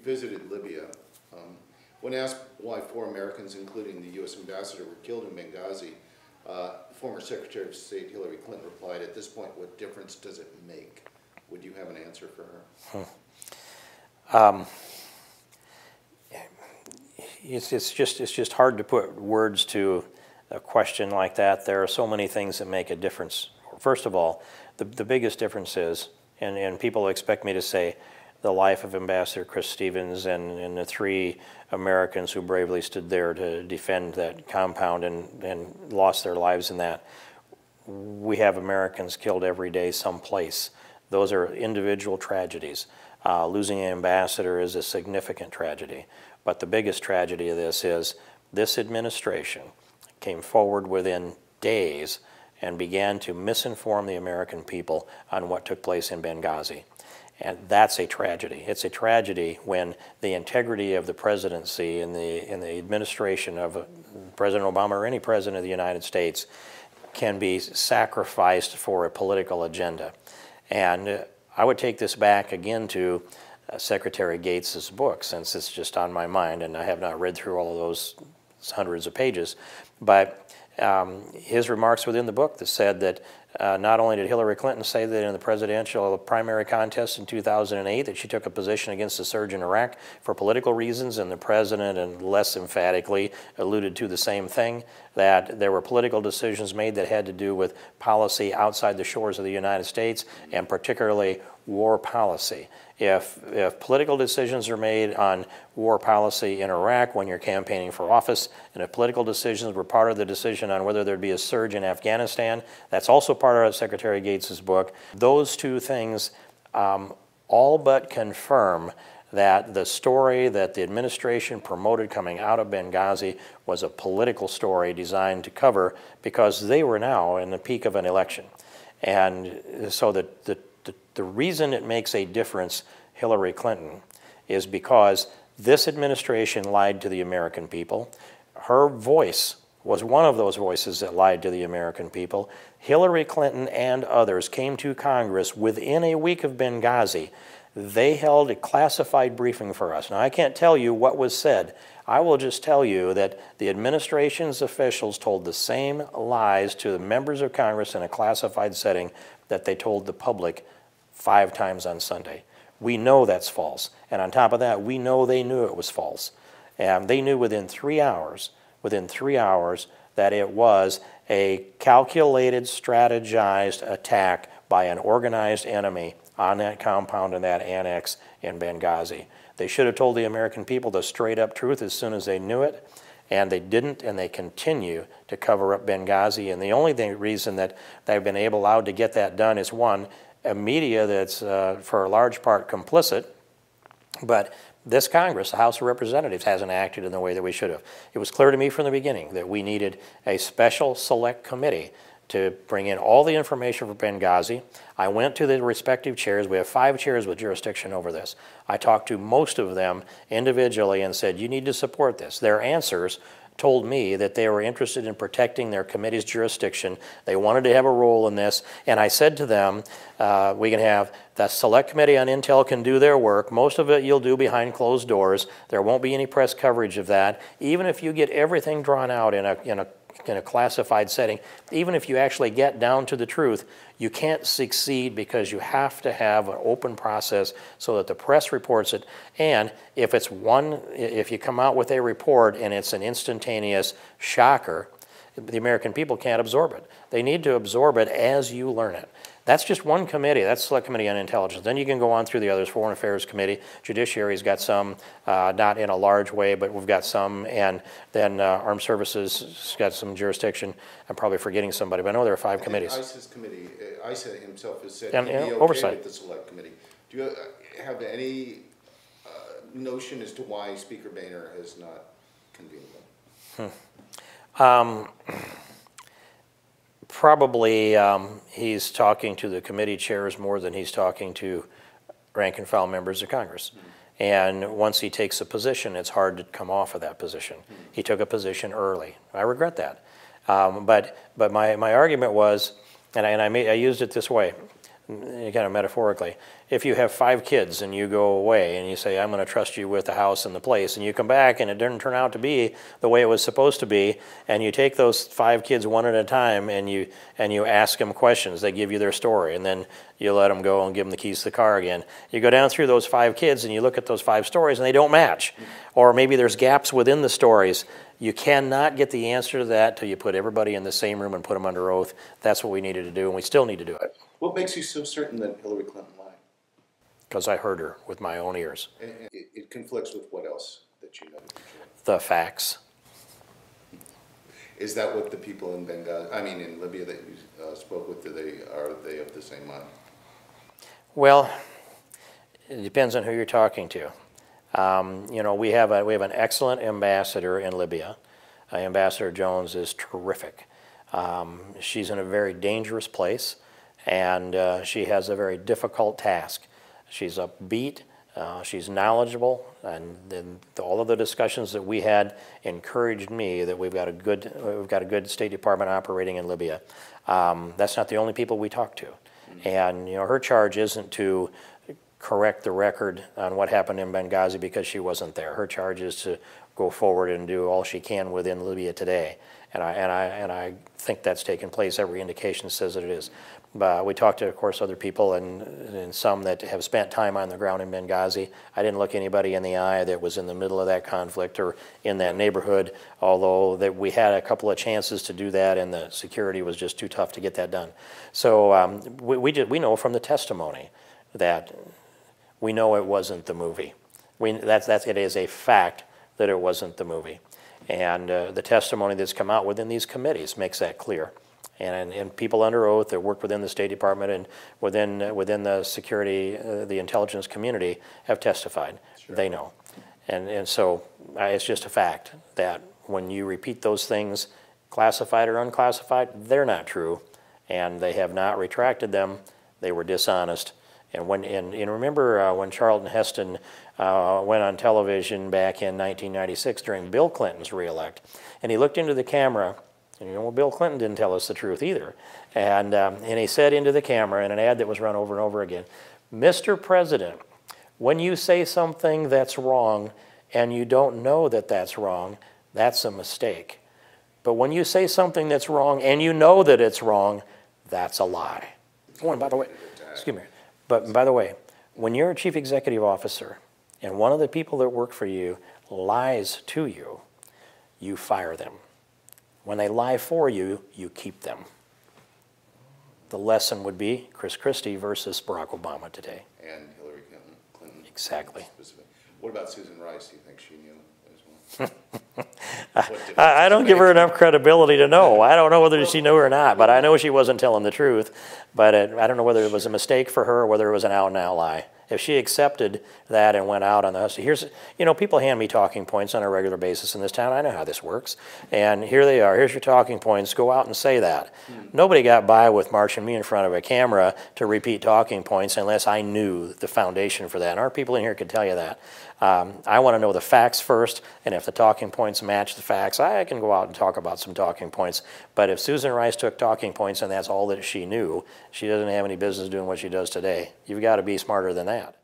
visited Libya. When asked why 4 Americans, including the U.S. ambassador, were killed in Benghazi, former Secretary of State Hillary Clinton replied, "At this point, what difference does it make?" Would you have an answer for her? It's just hard to put words to a question like that. There are so many things that make a difference. First of all, the biggest difference is, and people expect me to say, the life of Ambassador Chris Stevens and the 3 Americans who bravely stood there to defend that compound and lost their lives in that. We have Americans killed every day someplace. Those are individual tragedies. Losing an ambassador is a significant tragedy. But the biggest tragedy of this is this administration came forward within days and began to misinform the American people on what took place in Benghazi. And that's a tragedy. It's a tragedy when the integrity of the presidency and the administration of President Obama or any president of the United States can be sacrificed for a political agenda. And I would take this back again to Secretary Gates's book, since it's just on my mind, and I have not read through all of those hundreds of pages. But his remarks within the book that said that not only did Hillary Clinton say that in the presidential primary contest in 2008 that she took a position against the surge in Iraq for political reasons, and the president, and less emphatically, alluded to the same thing, that there were political decisions made that had to do with policy outside the shores of the United States, and particularly war policy. If political decisions are made on war policy in Iraq when you're campaigning for office, and if political decisions were part of the decision on whether there'd be a surge in Afghanistan, that's also part of Secretary Gates's book. Those 2 things all but confirm that the story that the administration promoted coming out of Benghazi was a political story designed to cover, because they were now in the peak of an election. And so the reason it makes a difference, Hillary Clinton, is because this administration lied to the American people. Her voice was one of those voices that lied to the American people. Hillary Clinton and others came to Congress within a week of Benghazi. They held a classified briefing for us. Now, I can't tell you what was said. I will just tell you that the administration's officials told the same lies to the members of Congress in a classified setting that they told the public 5 times on Sunday. We know that's false. And on top of that, we know they knew it was false. And they knew within 3 hours, that it was a calculated, strategized attack by an organized enemy on that compound and that annex in Benghazi. They should have told the American people the straight up truth as soon as they knew it, and they didn't, and they continue to cover up Benghazi. And the only reason that they've been allowed to get that done is, one, a media that's for a large part complicit, but this Congress, the House of Representatives, hasn't acted in the way that we should have. It was clear to me from the beginning that we needed a special select committee to bring in all the information for Benghazi. I went to the respective chairs. We have 5 chairs with jurisdiction over this. I talked to most of them individually and said, you need to support this. Their answers told me that they were interested in protecting their committee's jurisdiction. They wanted to have a role in this. And I said to them, we can have the Select Committee on Intel can do their work. Most of it you'll do behind closed doors. There won't be any press coverage of that. Even if you get everything drawn out in a classified setting, even if you actually get down to the truth, you can't succeed, because you have to have an open process so that the press reports it. And if you come out with a report and it's an instantaneous shocker, the American people can't absorb it. They need to absorb it as you learn it. That's just one committee. That's Select Committee on Intelligence. Then you can go on through the others. Foreign Affairs Committee, Judiciary's got some, not in a large way, but we've got some. And then Armed Services has got some jurisdiction. I'm probably forgetting somebody, but I know there are 5 committees. ISIS committee, ISIS himself has said and he'd be okay oversight with the Select Committee. Do you have any notion as to why Speaker Boehner has not convened them? Probably he's talking to the committee chairs more than he's talking to rank and file members of Congress. And once he takes a position, it's hard to come off of that position. He took a position early. I regret that. But my argument was, and I used it this way, kind of metaphorically, if you have 5 kids and you go away and you say, I'm going to trust you with the house and the place, and you come back and it didn't turn out to be the way it was supposed to be, and you take those 5 kids one at a time and you ask them questions, they give you their story, and then you let them go and give them the keys to the car again. You go down through those 5 kids and you look at those 5 stories and they don't match. Or maybe there's gaps within the stories. You cannot get the answer to that till you put everybody in the same room and put them under oath. That's what we needed to do, and we still need to do it. What makes you so certain that Hillary Clinton lied? Because I heard her with my own ears. And it conflicts with what else that you know? The facts. Is that what the people in Benghazi, I mean in Libya that you spoke with, are they of the same mind? Well, it depends on who you're talking to. You know, we have an excellent ambassador in Libya. Ambassador Jones is terrific. She's in a very dangerous place, and she has a very difficult task. She's upbeat, she's knowledgeable, and then all of the discussions that we had encouraged me that we've got a good State Department operating in Libya. That's not the only people we talk to, and you know, her charge isn't to correct the record on what happened in Benghazi because she wasn't there. Her charge is to go forward and do all she can within Libya today, and I think that's taken place. Every indication says that it is. But we talked to, of course, other people and some that have spent time on the ground in Benghazi. I didn't look anybody in the eye that was in the middle of that conflict or in that neighborhood, although that we had a couple of chances to do that, and the security was just too tough to get that done. So we know from the testimony that we know it wasn't the movie. It is a fact that it wasn't the movie. And the testimony that's come out within these committees makes that clear. And people under oath that work within the State Department and within the security, the intelligence community have testified. Sure. They know. And so it's just a fact that when you repeat those things, classified or unclassified, they're not true. And they have not retracted them. They were dishonest. And remember when Charlton Heston went on television back in 1996 during Bill Clinton's reelect, and he looked into the camera, and you know, well, Bill Clinton didn't tell us the truth either, and he said into the camera in an ad that was run over and over again, Mr. President, when you say something that's wrong and you don't know that that's wrong, that's a mistake. But when you say something that's wrong and you know that it's wrong, that's a lie. Oh, and by the way, excuse me. But by the way, when you're a chief executive officer and one of the people that work for you lies to you, you fire them. When they lie for you, you keep them. The lesson would be Chris Christie versus Barack Obama today. And Hillary Clinton. Exactly. What about Susan Rice? Do you think she knew as well? I don't give her enough credibility to know. I don't know whether she knew or not, but I know she wasn't telling the truth. But I don't know whether it was a mistake for her or whether it was an out-and-out lie. If she accepted that and went out on the hustle, you know, people hand me talking points on a regular basis in this town. I know how this works. And here they are. Here's your talking points. Go out and say that. Nobody got by with marching me in front of a camera to repeat talking points unless I knew the foundation for that. And our people in here could tell you that. I want to know the facts first, and if the talking points match the facts, I can go out and talk about some talking points. But if Susan Rice took talking points and that's all that she knew, she doesn't have any business doing what she does today. You've got to be smarter than that.